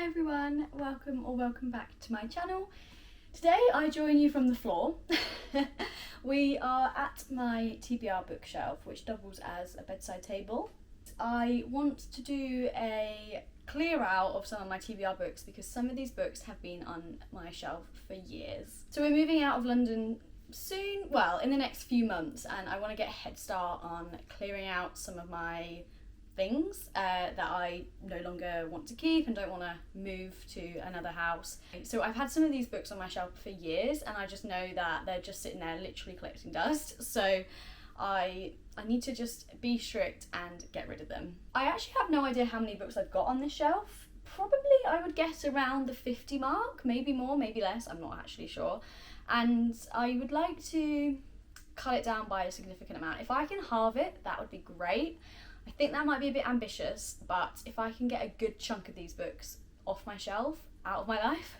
Hi everyone, welcome back to my channel. Today I join you from the floor. We are at my TBR bookshelf, which doubles as a bedside table. I want to do a clear out of some of my TBR books because some of these books have been on my shelf for years. So we're moving out of London soon, well, in the next few months, and I want to get a head start on clearing out some of my things that I no longer want to keep and don't want to move to another house. So I've had some of these books on my shelf for years and I just know that they're just sitting there literally collecting dust. So I need to just be strict and get rid of them. I actually have no idea how many books I've got on this shelf. Probably I would guess around the 50 mark, maybe more, maybe less, I'm not actually sure. And I would like to cut it down by a significant amount. If I can halve it, that would be great. I think that might be a bit ambitious, but if I can get a good chunk of these books off my shelf, out of my life,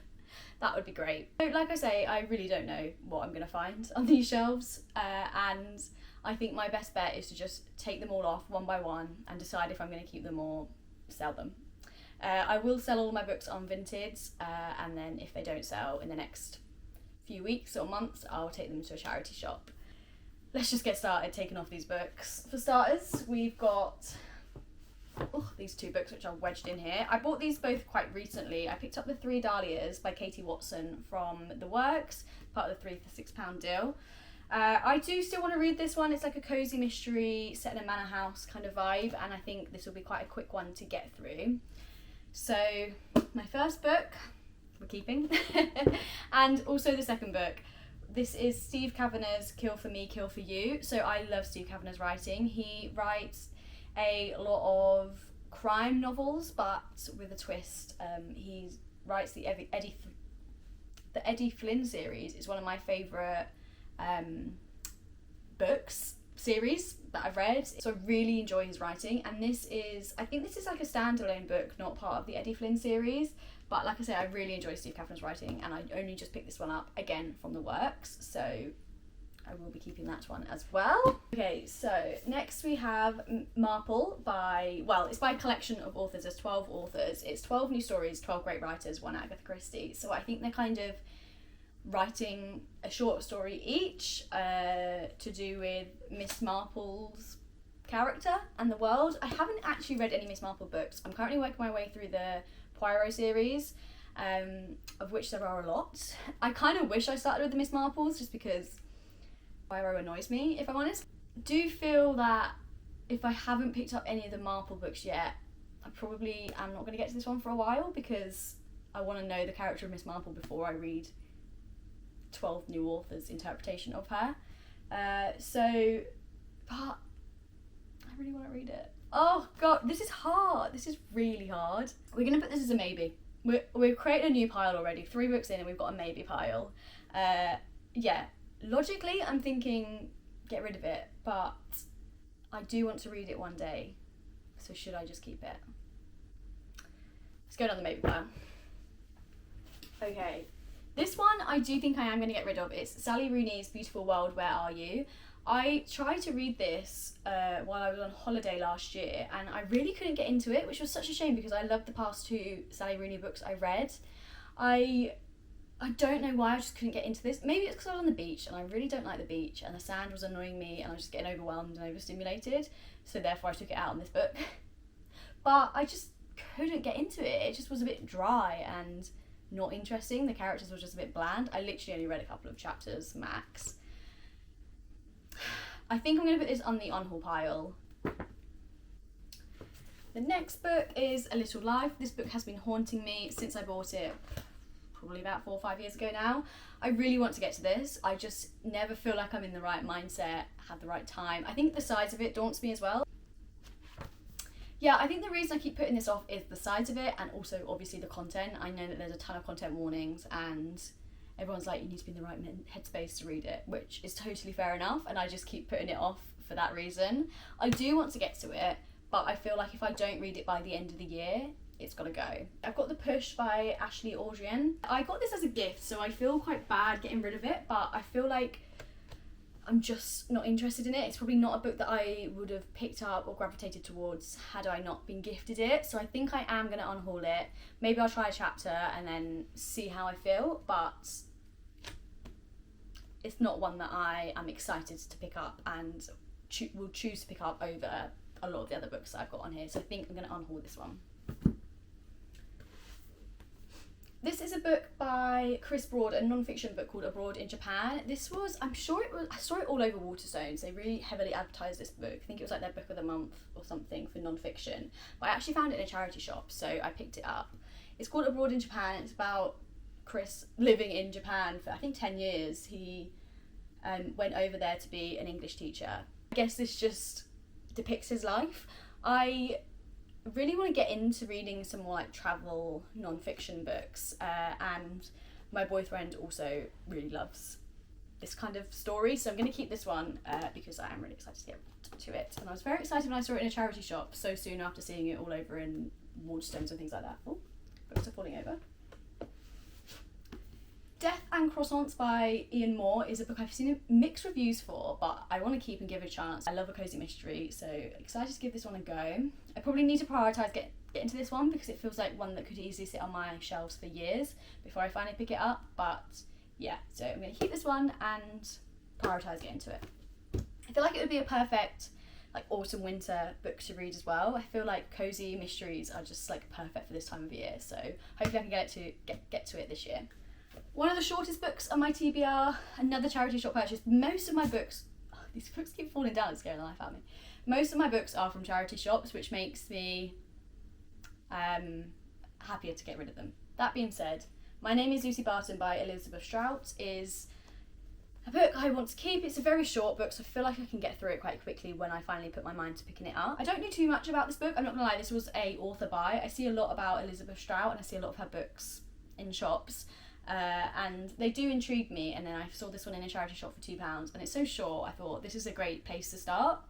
that would be great. So like I say, I really don't know what I'm going to find on these shelves, and I think my best bet is to just take them all off one by one and decide if I'm going to keep them or sell them. I will sell all my books on Vinted, and then if they don't sell in the next few weeks or months, I'll take them to a charity shop. Let's just get started taking off these books. For starters, we've got these two books which are wedged in here. I bought these both quite recently. I picked up The Three Dahlias by Katie Watson from The Works, part of the 3 for £6 deal. I do still want to read this one. It's like a cosy mystery set in a manor house kind of vibe, and I think this will be quite a quick one to get through. So my first book we're keeping and also the second book. This is Steve Kavanagh's Kill for Me, Kill for You. So I love Steve Kavanagh's writing. He writes a lot of crime novels, but with a twist. He writes the Eddie Flynn series. Is one of my favourite books series that I've read. So I really enjoy his writing. And I think this is like a standalone book, not part of the Eddie Flynn series. But like I say, I really enjoy Steve Kavanagh's writing, and I only just picked this one up again from The Works, so I will be keeping that one as well. Okay, so next we have Marple it's by a collection of authors. There's 12 authors. It's 12 new stories, 12 great writers, one Agatha Christie. So I think they're kind of writing a short story each to do with Miss Marple's character and the world. I haven't actually read any Miss Marple books. I'm currently working my way through the Poirot series, of which there are a lot. I kind of wish I started with the Miss Marples just because Poirot annoys me, if I'm honest. I do feel that if I haven't picked up any of the Marple books yet, I probably am not going to get to this one for a while because I want to know the character of Miss Marple before I read 12 new authors' interpretation of her. But I really want to read it. Oh god, this is hard. This is really hard. We're gonna put this as a maybe. We're creating a new pile already. 3 books in and we've got a maybe pile. Yeah, logically I'm thinking get rid of it, but I do want to read it one day. So should I just keep it? Let's go down the maybe pile. Okay, this one I do think I am gonna get rid of. It's Sally Rooney's Beautiful World, Where Are You? I tried to read this while I was on holiday last year, and I really couldn't get into it, which was such a shame because I loved the past 2 Sally Rooney books I read. I don't know why I just couldn't get into this. Maybe it's because I was on the beach and I really don't like the beach and the sand was annoying me and I was just getting overwhelmed and overstimulated, so therefore I took it out on this book. But I just couldn't get into it. It just was a bit dry and not interesting. The characters were just a bit bland. I literally only read a couple of chapters max. I think I'm going to put this on the Unhaul pile. The next book is A Little Life. This book has been haunting me since I bought it probably about 4 or 5 years ago now. I really want to get to this. I just never feel like I'm in the right mindset, have the right time. I think the size of it daunts me as well. Yeah, I think the reason I keep putting this off is the size of it and also obviously the content. I know that there's a ton of content warnings and everyone's like, you need to be in the right headspace to read it, which is totally fair enough, and I just keep putting it off for that reason. I do want to get to it, but I feel like if I don't read it by the end of the year, it's gotta go. I've got The Push by Ashley Audrian. I got this as a gift, so I feel quite bad getting rid of it, but I feel like I'm just not interested in it. It's probably not a book that I would have picked up or gravitated towards had I not been gifted it. So I think I am going to unhaul it. Maybe I'll try a chapter and then see how I feel, but it's not one that I am excited to pick up and will choose to pick up over a lot of the other books that I've got on here. So I think I'm going to unhaul this one. This is a book by Chris Broad, a non-fiction book called Abroad in Japan. This was, I saw it all over Waterstones. They really heavily advertised this book. I think it was like their book of the month or something for non-fiction. But I actually found it in a charity shop, so I picked it up. It's called Abroad in Japan. It's about Chris living in Japan for I think 10 years. He went over there to be an English teacher. I guess this just depicts his life. I really want to get into reading some more like travel non-fiction books, and my boyfriend also really loves this kind of story, so I'm going to keep this one because I am really excited to get to it. And I was very excited when I saw it in a charity shop so soon after seeing it all over in Waterstones and things like that. Oh, books are falling over. Death and Croissants by Ian Moore is a book I've seen mixed reviews for, but I want to keep and give it a chance. I love a cosy mystery, so excited to give this one a go. I probably need to prioritise get into this one because it feels like one that could easily sit on my shelves for years before I finally pick it up, but yeah, so I'm going to keep this one and prioritise getting into it. I feel like it would be a perfect like autumn winter book to read as well. I feel like cosy mysteries are just like perfect for this time of year, so hopefully I can get to it this year. One of the shortest books on my TBR, another charity shop purchase. Most of my books, these books keep falling down, it's scaring the life out of me. Most of my books are from charity shops, which makes me happier to get rid of them. That being said, My Name is Lucy Barton by Elizabeth Strout is a book I want to keep. It's a very short book, so I feel like I can get through it quite quickly when I finally put my mind to picking it up. I don't know too much about this book, I'm not gonna lie, this was a author buy. I see a lot about Elizabeth Strout and I see a lot of her books in shops. And they do intrigue me, and then I saw this one in a charity shop for £2 and it's so short. I thought this is a great place to start.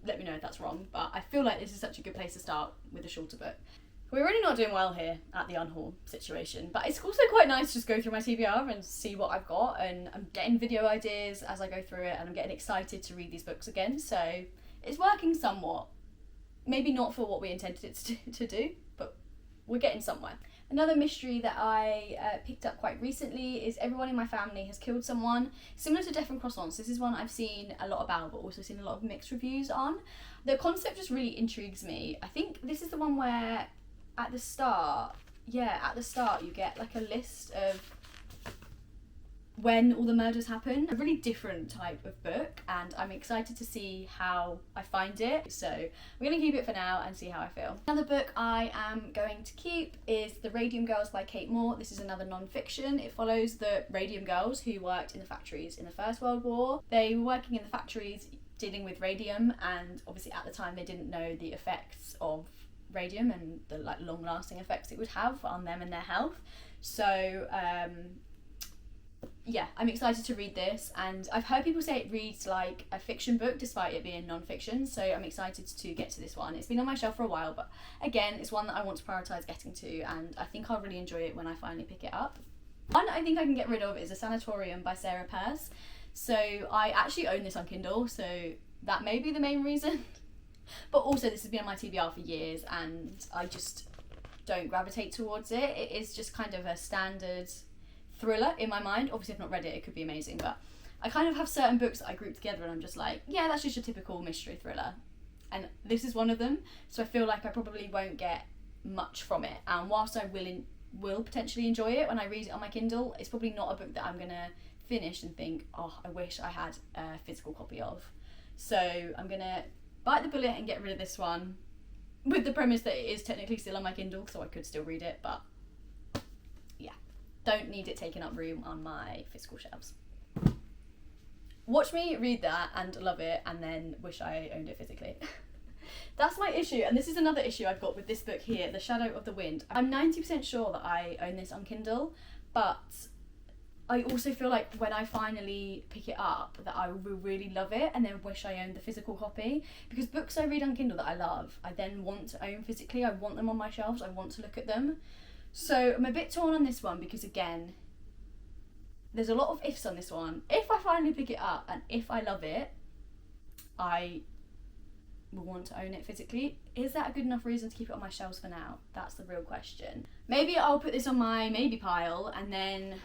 Let me know if that's wrong, but I feel like this is such a good place to start with a shorter book. We're really not doing well here at the Unhaul situation, but it's also quite nice to just go through my TBR and see what I've got, and I'm getting video ideas as I go through it and I'm getting excited to read these books again, so it's working somewhat. Maybe not for what we intended it to do, but we're getting somewhere. Another mystery that I picked up quite recently is Everyone in My Family Has Killed Someone. Similar to Death and Croissants, this is one I've seen a lot about, but also seen a lot of mixed reviews on. The concept just really intrigues me. I think this is the one where at the start you get like a list of when all the murders happen. A really different type of book, and I'm excited to see how I find it. So I'm going to keep it for now and see how I feel. Another book I am going to keep is The Radium Girls by Kate Moore. This is another non-fiction. It follows the radium girls who worked in the factories in the First World War. They were working in the factories dealing with radium, and obviously at the time they didn't know the effects of radium and the like long-lasting effects it would have on them and their health. So yeah, I'm excited to read this, and I've heard people say it reads like a fiction book despite it being non-fiction, so I'm excited to get to this one. It's been on my shelf for a while, but again, it's one that I want to prioritise getting to, and I think I'll really enjoy it when I finally pick it up. One I think I can get rid of is A Sanatorium by Sarah Peirce. So I actually own this on Kindle, so that may be the main reason. But also this has been on my TBR for years and I just don't gravitate towards it. It is just kind of a standard thriller in my mind. Obviously I've not read it, it could be amazing, but I kind of have certain books that I group together and I'm just like, yeah, that's just a typical mystery thriller, and this is one of them. So I feel like I probably won't get much from it, and whilst I will potentially enjoy it when I read it on my Kindle, it's probably not a book that I'm gonna finish and think, oh, I wish I had a physical copy of. So I'm gonna bite the bullet and get rid of this one, with the premise that it is technically still on my Kindle, so I could still read it, but yeah, don't need it taking up room on my physical shelves. Watch me read that and love it and then wish I owned it physically. That's my issue, and this is another issue I've got with this book here, The Shadow of the Wind. I'm 90% sure that I own this on Kindle, but I also feel like when I finally pick it up that I will really love it and then wish I owned the physical copy, because books I read on Kindle that I love, I then want to own physically. I want them on my shelves, I want to look at them. So I'm a bit torn on this one because again, there's a lot of ifs on this one. If I finally pick it up and if I love it, I will want to own it physically. Is that a good enough reason to keep it on my shelves for now? That's the real question. Maybe I'll put this on my maybe pile and then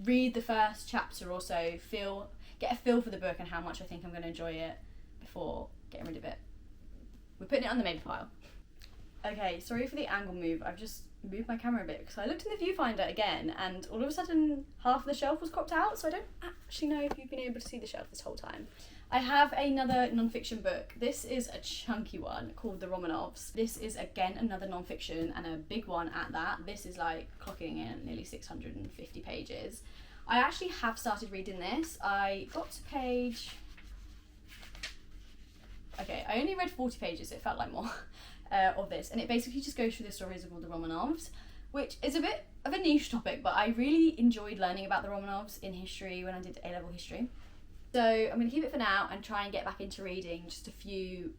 read the first chapter or so, get a feel for the book and how much I think I'm going to enjoy it before getting rid of it. We're putting it on the maybe pile. Okay, sorry for the angle move. I've just moved my camera a bit because I looked in the viewfinder again and all of a sudden half of the shelf was cropped out, so I don't actually know if you've been able to see the shelf this whole time. I have another non-fiction book. This is a chunky one called The Romanovs. This is again another non-fiction and a big one at that. This is like clocking in nearly 650 pages. I actually have started reading this. I got to page... Okay, I only read 40 pages, so it felt like more of this. And it basically just goes through the stories of all the Romanovs, which is a bit of a niche topic, but I really enjoyed learning about the Romanovs in history when I did A-level history. So I'm going to keep it for now and try and get back into reading just a few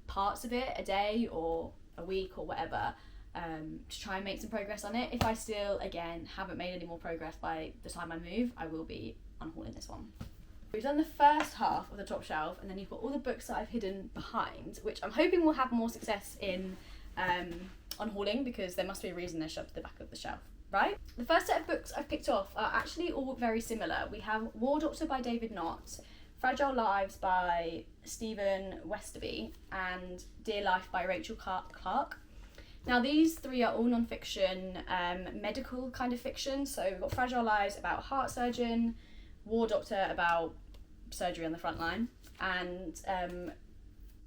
parts of it a day or a week or whatever, to try and make some progress on it. If I still, again, haven't made any more progress by the time I move, I will be unhauling this one. We've done the first half of the top shelf, and then you've got all the books that I've hidden behind, which I'm hoping will have more success in unhauling, because there must be a reason they're shoved to the back of the shelf, right? The first set of books I've picked off are actually all very similar. We have War Doctor by David Knott, Fragile Lives by Stephen Westerby, and Dear Life by Rachel Clark. Now these three are all non-fiction, medical kind of fiction. So we've got Fragile Lives about a heart surgeon, War Doctor about surgery on the front line, and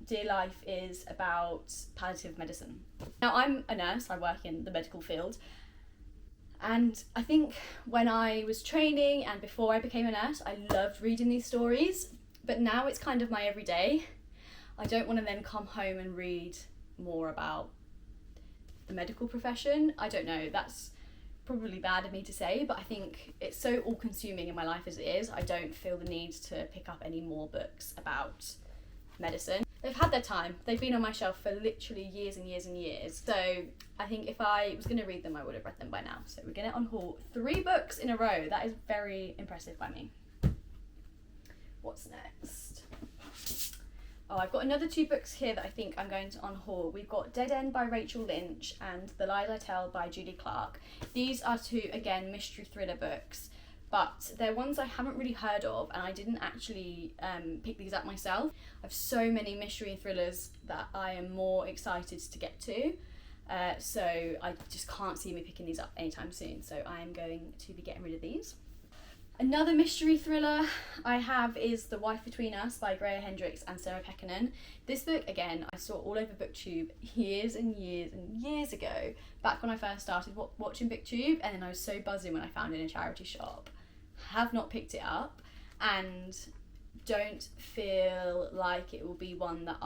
Dear Life is about palliative medicine. Now I'm a nurse, I work in the medical field, and I think when I was training and before I became a nurse, I loved reading these stories, but now it's kind of my everyday. I don't want to then come home and read more about the medical profession. I don't know, that's probably bad of me to say, but I think it's so all-consuming in my life as it is. I don't feel the need to pick up any more books about medicine. They've had their time. They've been on my shelf for literally years and years and years. So I think if I was going to read them, I would have read them by now. So we're going to unhaul 3 books in a row. That is very impressive by me. What's next? Oh, I've got another 2 books here that I think I'm going to unhaul. We've got Dead End by Rachel Lynch and The Lies I Tell by Julie Clark. These are 2, again, mystery thriller books, but they're ones I haven't really heard of, and I didn't actually pick these up myself. I have so many mystery thrillers that I am more excited to get to, so I just can't see me picking these up anytime soon, so I am going to be getting rid of these. Another mystery thriller I have is The Wife Between Us by Greer Hendricks and Sarah Pekkanen. This book, again, I saw all over BookTube years and years and years ago, back when I first started watching BookTube, and then I was so buzzing when I found it in a charity shop. Have not picked it up, and don't feel like it will be one that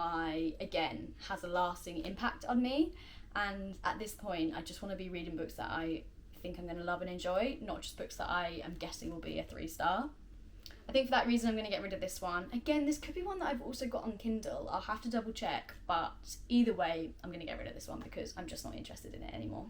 again, has a lasting impact on me. And at this point, I just want to be reading books that I think I'm going to love and enjoy, not just books that I am guessing will be a 3-star. I think for that reason I'm going to get rid of this one. Again, this could be one that I've also got on Kindle. I'll have to double check, but either way I'm going to get rid of this one because I'm just not interested in it anymore.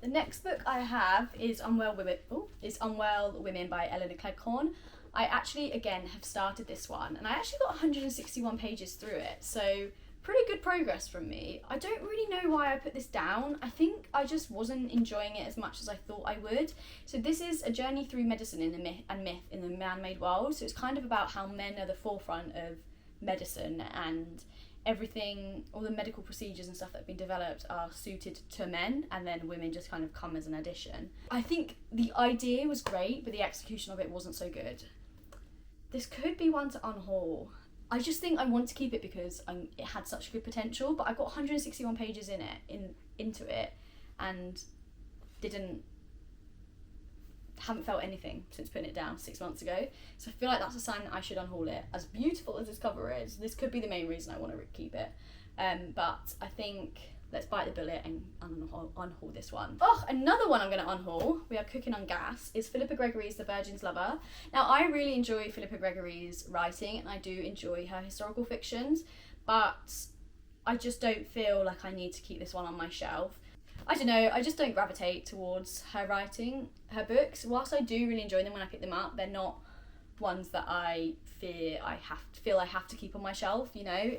The next book I have is Unwell Women by Eleanor Cleghorn. I actually, again, have started this one, and I actually got 161 pages through it, so pretty good progress from me. I don't really know why I put this down. I think I just wasn't enjoying it as much as I thought I would. So this is a journey through medicine and myth in the man-made world. So it's kind of about how men are the forefront of medicine, and everything, all the medical procedures and stuff that have been developed are suited to men, and then women just kind of come as an addition. I think the idea was great, but the execution of it wasn't so good. This could be one to unhaul. I just think I want to keep it because it had such good potential, but I got 161 pages into it and haven't felt anything since putting it down 6 months ago. So I feel like that's a sign that I should unhaul it. As beautiful as this cover is, this could be the main reason I want to keep it. But I think let's bite the bullet and unhaul this one. Oh, another one I'm going to unhaul, we are cooking on gas, is Philippa Gregory's The Virgin's Lover. Now, I really enjoy Philippa Gregory's writing, and I do enjoy her historical fictions, but I just don't feel like I need to keep this one on my shelf. I don't know, I just don't gravitate towards her writing, her books. Whilst I do really enjoy them when I pick them up, they're not ones that I feel I have to keep on my shelf, you know.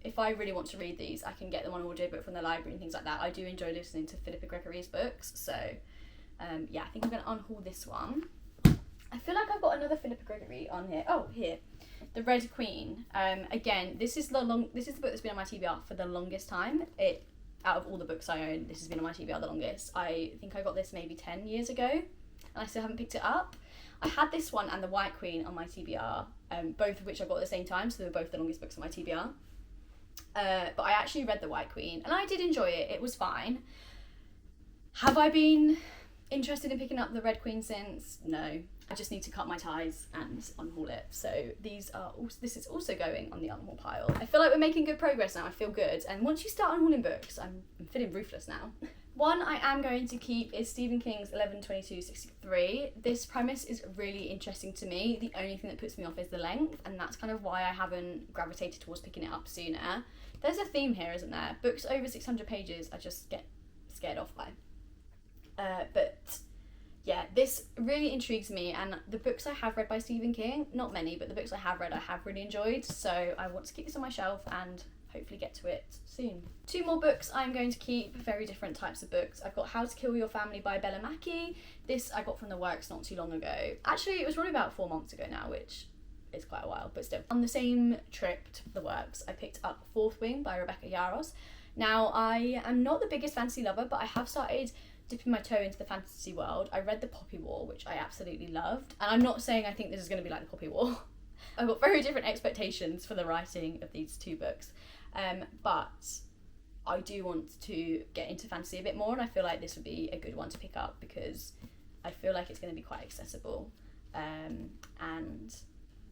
If I really want to read these, I can get them on audiobook from the library and things like that. I do enjoy listening to Philippa Gregory's books, so yeah, I think I'm going to unhaul this one. I feel like I've got another Philippa Gregory on here. Oh, here. The Red Queen. Again, this is the book that's been on my TBR for the longest time. Out of all the books I own, this has been on my TBR the longest. I think I got this maybe 10 years ago, and I still haven't picked it up. I had this one and The White Queen on my TBR, both of which I got at the same time, so they were both the longest books on my TBR. But I actually read The White Queen, and I did enjoy it. It was fine. Have I been interested in picking up The Red Queen since? No. I just need to cut my ties and unhaul it. So this is also going on the unhaul pile. I feel like we're making good progress now. I feel good. And once you start unhauling books, I'm feeling ruthless now. One I am going to keep is Stephen King's 11/22/63. This premise is really interesting to me. The only thing that puts me off is the length, and that's kind of why I haven't gravitated towards picking it up sooner. There's a theme here, isn't there? Books over 600 pages I just get scared off by. But yeah, this really intrigues me, and the books I have read by Stephen King, not many, but the books I have read I have really enjoyed, so I want to keep this on my shelf and hopefully get to it soon. Two more books I'm going to keep, very different types of books. I've got How to Kill Your Family by Bella Mackie. This I got from the works not too long ago. Actually, it was probably about 4 months ago now, which is quite a while, but still. On the same trip to the works, I picked up Fourth Wing by Rebecca Yarros. Now, I am not the biggest fantasy lover, but I have started dipping my toe into the fantasy world. I read The Poppy War, which I absolutely loved, and I'm not saying I think this is going to be like The Poppy War. I've got very different expectations for the writing of these two books, but I do want to get into fantasy a bit more, and I feel like this would be a good one to pick up because I feel like it's going to be quite accessible, and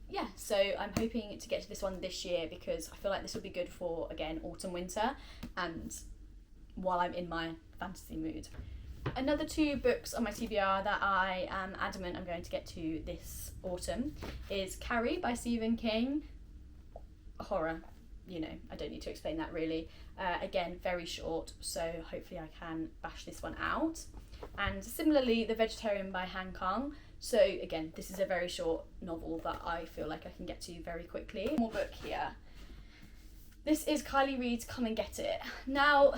yeah, so I'm hoping to get to this one this year because I feel like this would be good for, again, autumn, winter, and while I'm in my fantasy mood. Another two books on my TBR that I am adamant I'm going to get to this autumn is Carrie by Stephen King. Horror, you know, I don't need to explain that really. Again, very short, so hopefully I can bash this one out. And similarly, The Vegetarian by Han Kang. So again, this is a very short novel that I feel like I can get to very quickly. One more book here. This is Kylie Reid's Come and Get It. Now,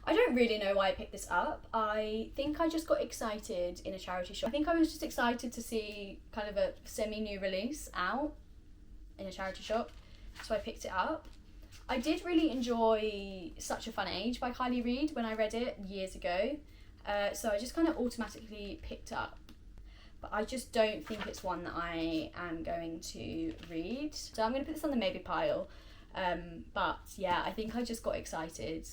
I don't really know why I picked this up. I think I just got excited in a charity shop. I think I was just excited to see kind of a semi-new release out in a charity shop, so I picked it up. I did really enjoy Such a Fun Age by Kylie Reid when I read it years ago, so I just kind of automatically picked up. But I just don't think it's one that I am going to read. So I'm going to put this on the maybe pile. But yeah, I think I just got excited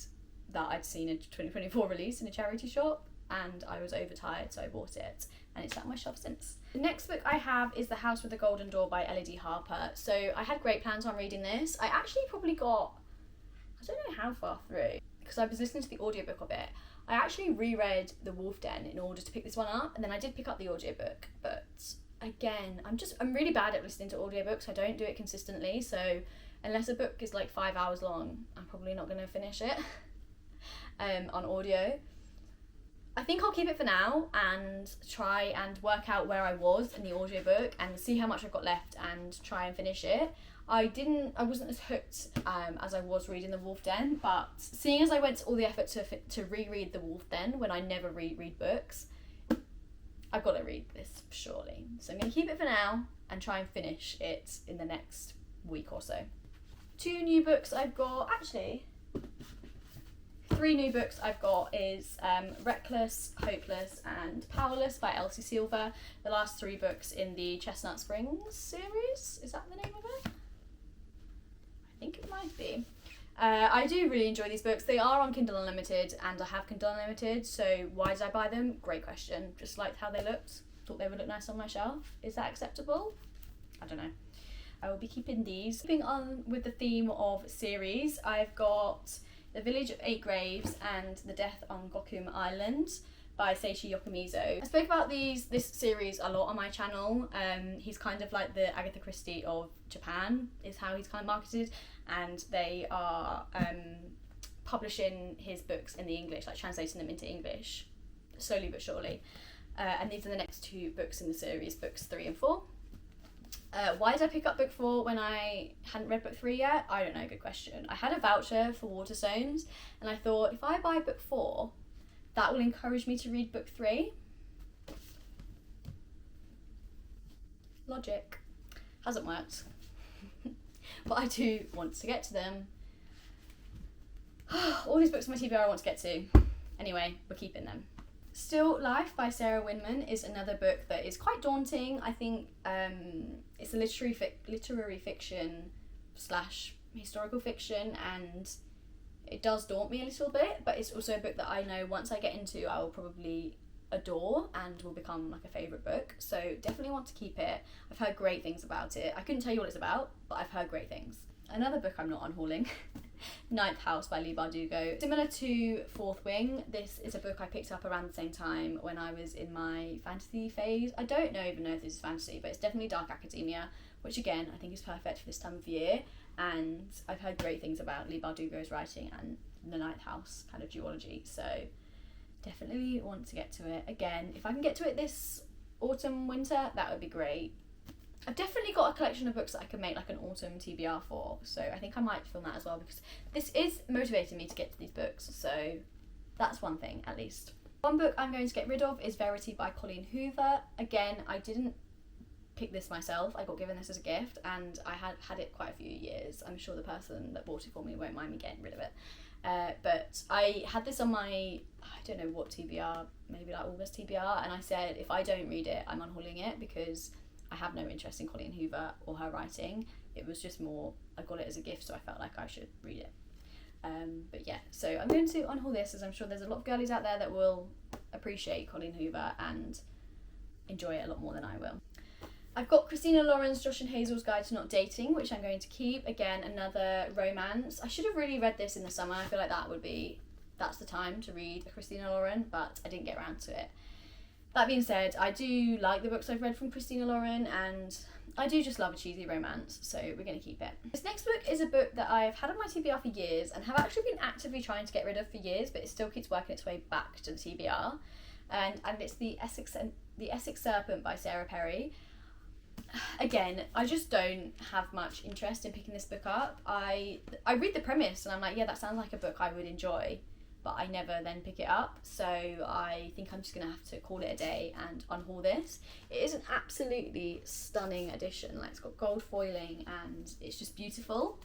that I'd seen a 2024 release in a charity shop and I was overtired, so I bought it and it's sat on my shelf since. The next book I have is The House with the Golden Door by Elodie Harper. So I had great plans on reading this. I actually probably got, I don't know how far through, because I was listening to the audiobook of it. I actually reread The Wolf Den in order to pick this one up, and then I did pick up the audiobook, but again, I'm really bad at listening to audiobooks. I don't do it consistently, so unless a book is like 5 hours long, I'm probably not going to finish it on audio. I think I'll keep it for now and try and work out where I was in the audiobook and see how much I've got left and try and finish it. I wasn't as hooked as I was reading The Wolf Den, but seeing as I went to all the effort to reread The Wolf Den when I never reread books, I've got to read this surely. So I'm going to keep it for now and try and finish it in the next week or so. Two new books I've got, actually, 3 new books I've got is Reckless, Hopeless and Powerless by Elsie Silver. The last 3 books in the Chestnut Springs series. Is that the name of it? I think it might be. I do really enjoy these books. They are on Kindle Unlimited and I have Kindle Unlimited, so why did I buy them? Great question. Just liked how they looked. Thought they would look nice on my shelf. Is that acceptable? I don't know. I will be keeping these. Keeping on with the theme of series, I've got The Village of 8 Graves and The Death on Gokum Island by Seishi Yokomizo. I spoke about this series a lot on my channel. He's kind of like the Agatha Christie of Japan, is how he's kind of marketed, and they are publishing his books in the English, like translating them into English, slowly but surely. And these are the next 2 books in the series, books 3 and 4. Why did I pick up book 4 when I hadn't read book 3 yet? I don't know, good question. I had a voucher for Waterstones, and I thought, if I buy book 4, that will encourage me to read book 3. Logic. Hasn't worked. But I do want to get to them. All these books on my TBR I want to get to. Anyway, we're keeping them. Still Life by Sarah Winman is another book that is quite daunting. I think it's a literary fiction / historical fiction, and it does daunt me a little bit, but it's also a book that I know once I get into I will probably adore and will become like a favourite book, so definitely want to keep it. I've heard great things about it. I couldn't tell you what it's about, but I've heard great things. Another book I'm not unhauling, Ninth House by Leigh Bardugo. Similar to Fourth Wing, this is a book I picked up around the same time when I was in my fantasy phase. I don't even know if this is fantasy, but it's definitely dark academia, which again I think is perfect for this time of year, and I've heard great things about Leigh Bardugo's writing and the Ninth House kind of duology, so definitely want to get to it. Again, if I can get to it this autumn, winter, that would be great. I've definitely got a collection of books that I can make like an autumn TBR for, so I think I might film that as well, because this is motivating me to get to these books, so that's one thing at least. One book I'm going to get rid of is Verity by Colleen Hoover. Again, I didn't pick this myself, I got given this as a gift, and I had it quite a few years. I'm sure the person that bought it for me won't mind me getting rid of it. But I had this on my, I don't know what TBR, maybe like August TBR, and I said if I don't read it, I'm unhauling it, because I have no interest in Colleen Hoover or her writing. It was just more, I got it as a gift, so I felt like I should read it. But yeah, so I'm going to unhaul this, as I'm sure there's a lot of girlies out there that will appreciate Colleen Hoover and enjoy it a lot more than I will. I've got Christina Lauren's Josh and Hazel's Guide to Not Dating, which I'm going to keep. Again, another romance. I should have really read this in the summer. I feel like that's the time to read a Christina Lauren, but I didn't get around to it. That being said, I do like the books I've read from Christina Lauren, and I do just love a cheesy romance, so we're going to keep it. This next book is a book that I've had on my TBR for years and have actually been actively trying to get rid of for years, but it still keeps working its way back to the TBR, and it's The Essex Serpent by Sarah Perry. Again, I just don't have much interest in picking this book up. I read the premise and I'm like, yeah, that sounds like a book I would enjoy, but I never then pick it up, so I think I'm just going to have to call it a day and unhaul this. It is an absolutely stunning edition, like it's got gold foiling and it's just beautiful.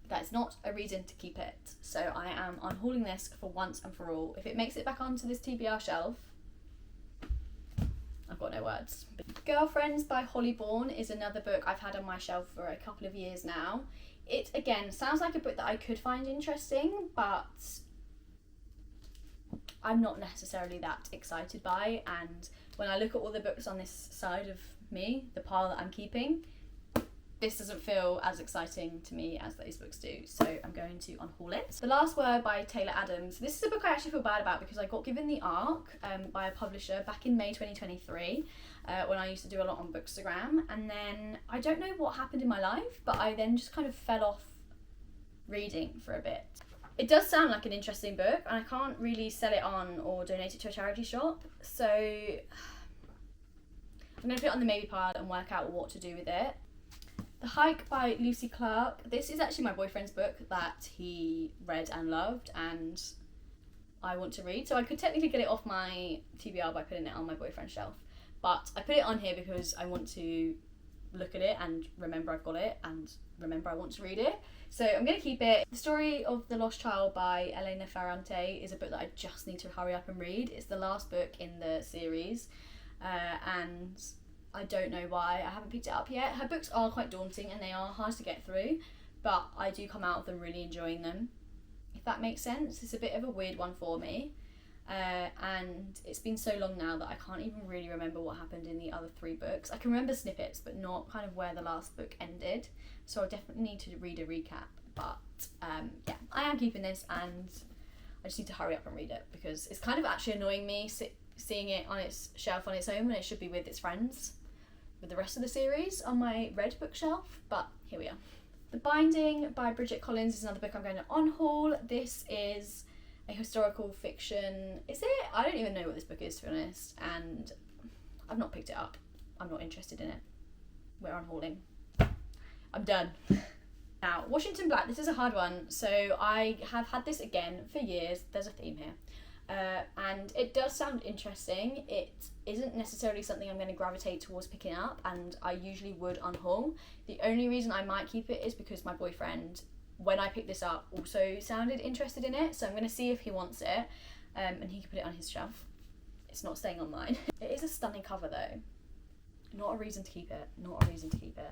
That's not a reason to keep it, so I am unhauling this for once and for all. If it makes it back onto this TBR shelf, I've got no words. Girlfriends by Holly Bourne is another book I've had on my shelf for a couple of years now. It, again, sounds like a book that I could find interesting, but I'm not necessarily that excited by, and when I look at all the books on this side of me, the pile that I'm keeping, this doesn't feel as exciting to me as those books do, so I'm going to unhaul it. The Last Word by Taylor Adams. This is a book I actually feel bad about because I got given the ARC by a publisher back in May 2023 when I used to do a lot on Bookstagram, and then I don't know what happened in my life, but I then just kind of fell off reading for a bit. It does sound like an interesting book, and I can't really sell it on or donate it to a charity shop, so I'm going to put it on the maybe pile and work out what to do with it. The Hike by Lucy Clark. This is actually my boyfriend's book that he read and loved and I want to read, so I could technically get it off my TBR by putting it on my boyfriend's shelf, but I put it on here because I want to look at it and remember I've got it and remember I want to read it, so I'm going to keep it. The Story of the Lost Child by Elena Ferrante is a book that I just need to hurry up and read. It's the last book in the series, and I don't know why I haven't picked it up yet. Her books are quite daunting and they are hard to get through, but I do come out of them really enjoying them, if that makes sense. It's a bit of a weird one for me, and it's been so long now that I can't even really remember what happened in the other 3 books. I can remember snippets, but not kind of where the last book ended, so I definitely need to read a recap, but yeah, I am keeping this and I just need to hurry up and read it because it's kind of actually annoying me seeing it on its shelf on its own when it should be with its friends with the rest of the series on my red bookshelf, but here we are. The Binding by Bridget Collins is another book I'm going to unhaul. This is a historical fiction. Is it? I don't even know what this book is, to be honest, and I've not picked it up. I'm not interested in it. We're unhauling. I'm done. Now, Washington Black, this is a hard one. So I have had this again for years. There's a theme here. And it does sound interesting. It isn't necessarily something I'm going to gravitate towards picking up, and I usually would unhaul. The only reason I might keep it is because my boyfriend, when I picked this up, also sounded interested in it, so I'm going to see if he wants it, and he can put it on his shelf. It's not staying on mine. It is a stunning cover though. Not a reason to keep it. Not a reason to keep it.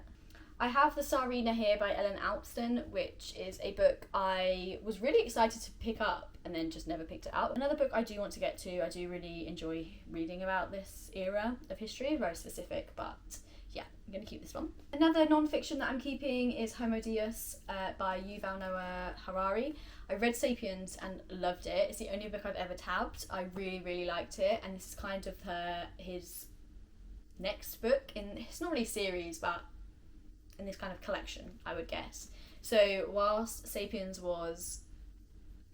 I have The Tsarina here by Ellen Alston, which is a book I was really excited to pick up and then just never picked it up. Another book I do want to get to. I do really enjoy reading about this era of history, very specific, but yeah, I'm going to keep this one. Another non-fiction that I'm keeping is Homo Deus by Yuval Noah Harari. I read Sapiens and loved it. It's the only book I've ever tabbed. I really, really liked it, and this is kind of his next book in, it's not really a series, but in this kind of collection, I would guess. So whilst Sapiens was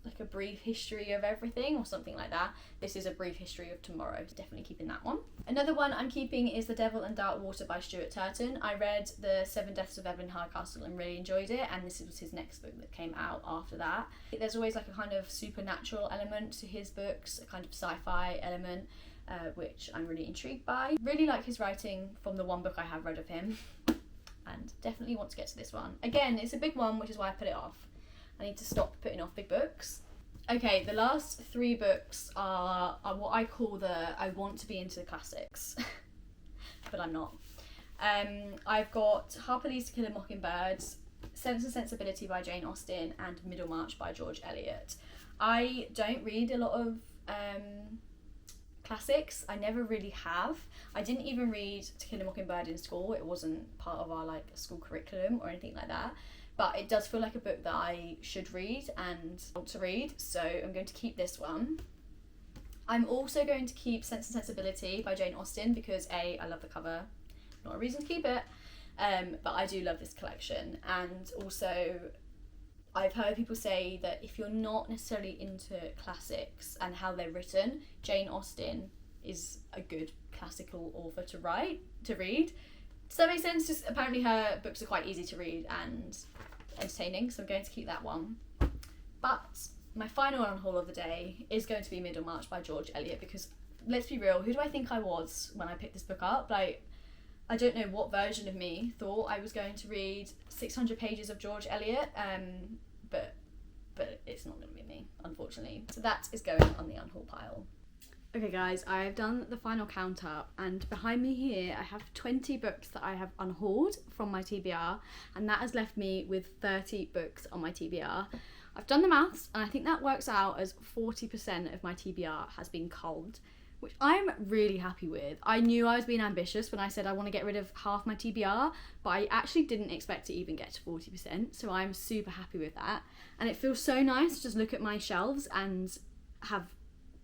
like a brief history of everything or something like that, this is a brief history of tomorrow. Definitely keeping that one. Another one I'm keeping is The Devil and Dark Water by Stuart Turton. I read The Seven Deaths of Evelyn Hardcastle and really enjoyed it, and this was his next book that came out after that. There's always like a kind of supernatural element to his books, a kind of sci-fi element, which I'm really intrigued by. Really like his writing from the one book I have read of him, and definitely want to get to this one. Again, it's a big one, which is why I put it off. I need to stop putting off big books. Okay, the last 3 books are what I call I want to be into the classics, but I'm not. I've got Harper Lee's To Kill a Mockingbird, Sense and Sensibility by Jane Austen, and Middlemarch by George Eliot. I don't read a lot of classics. I never really have. I didn't even read To Kill a Mockingbird in school. It wasn't part of our like school curriculum or anything like that. But it does feel like a book that I should read and want to read, so I'm going to keep this one. I'm also going to keep Sense and Sensibility by Jane Austen because A, I love the cover, not a reason to keep it, but I do love this collection. And also I've heard people say that if you're not necessarily into classics and how they're written, Jane Austen is a good classical author to read. Does that make sense? Just apparently her books are quite easy to read and entertaining, so I'm going to keep that one. But my final unhaul of the day is going to be Middlemarch by George Eliot, because let's be real, who do I think I was when I picked this book up? Like, I don't know what version of me thought I was going to read 600 pages of George Eliot, but it's not going to be me, unfortunately. So that is going on the unhaul pile. Okay guys, I have done the final count up, and behind me here I have 20 books that I have unhauled from my TBR, and that has left me with 30 books on my TBR. I've done the maths, and I think that works out as 40% of my TBR has been culled, which I'm really happy with. I knew I was being ambitious when I said I want to get rid of half my TBR, but I actually didn't expect to even get to 40%, so I'm super happy with that. And it feels so nice to just look at my shelves and have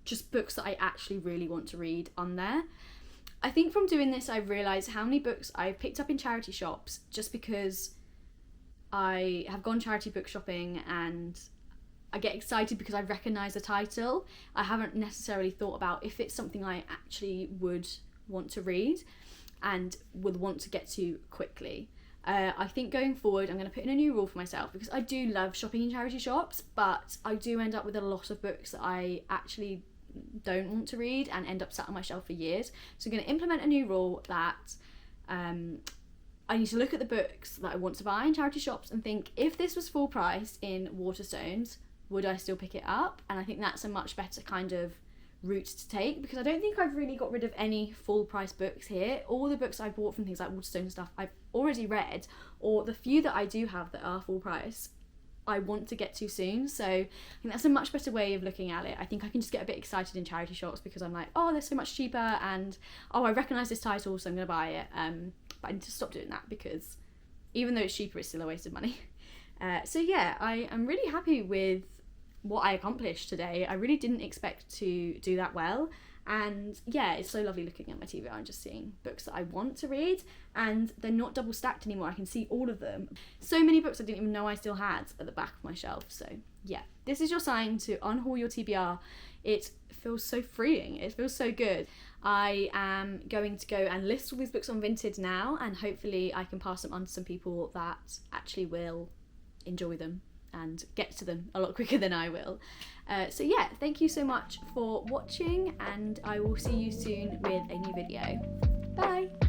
just books that I actually really want to read on there. I think from doing this I've realised how many books I've picked up in charity shops just because I have gone charity book shopping and I get excited because I recognise the title. I haven't necessarily thought about if it's something I actually would want to read and would want to get to quickly. I think going forward I'm going to put in a new rule for myself, because I do love shopping in charity shops, but I do end up with a lot of books that I actually don't want to read and end up sat on my shelf for years. So I'm going to implement a new rule that I need to look at the books that I want to buy in charity shops and think, if this was full price in Waterstones, would I still pick it up? And I think that's a much better kind of route to take, because I don't think I've really got rid of any full price books here. All the books I bought from things like Waterstones and stuff I've already read, or the few that I do have that are full price I want to get to soon. So I think that's a much better way of looking at it. I think I can just get a bit excited in charity shops because I'm like, oh, they're so much cheaper, and oh, I recognise this title, so I'm going to buy it. But I need to stop doing that, because even though it's cheaper, it's still a waste of money. So yeah, I am really happy with what I accomplished today. I really didn't expect to do that well, And yeah, it's so lovely looking at my TBR and just seeing books that I want to read, and they're not double stacked anymore. I can see all of them. So many books I didn't even know I still had at the back of my shelf. So yeah, this is your sign to unhaul your TBR. It feels so freeing. It feels so good. I am going to go and list all these books on Vinted now, and hopefully I can pass them on to some people that actually will enjoy them and get to them a lot quicker than I will. So yeah, thank you so much for watching, and I will see you soon with a new video. Bye!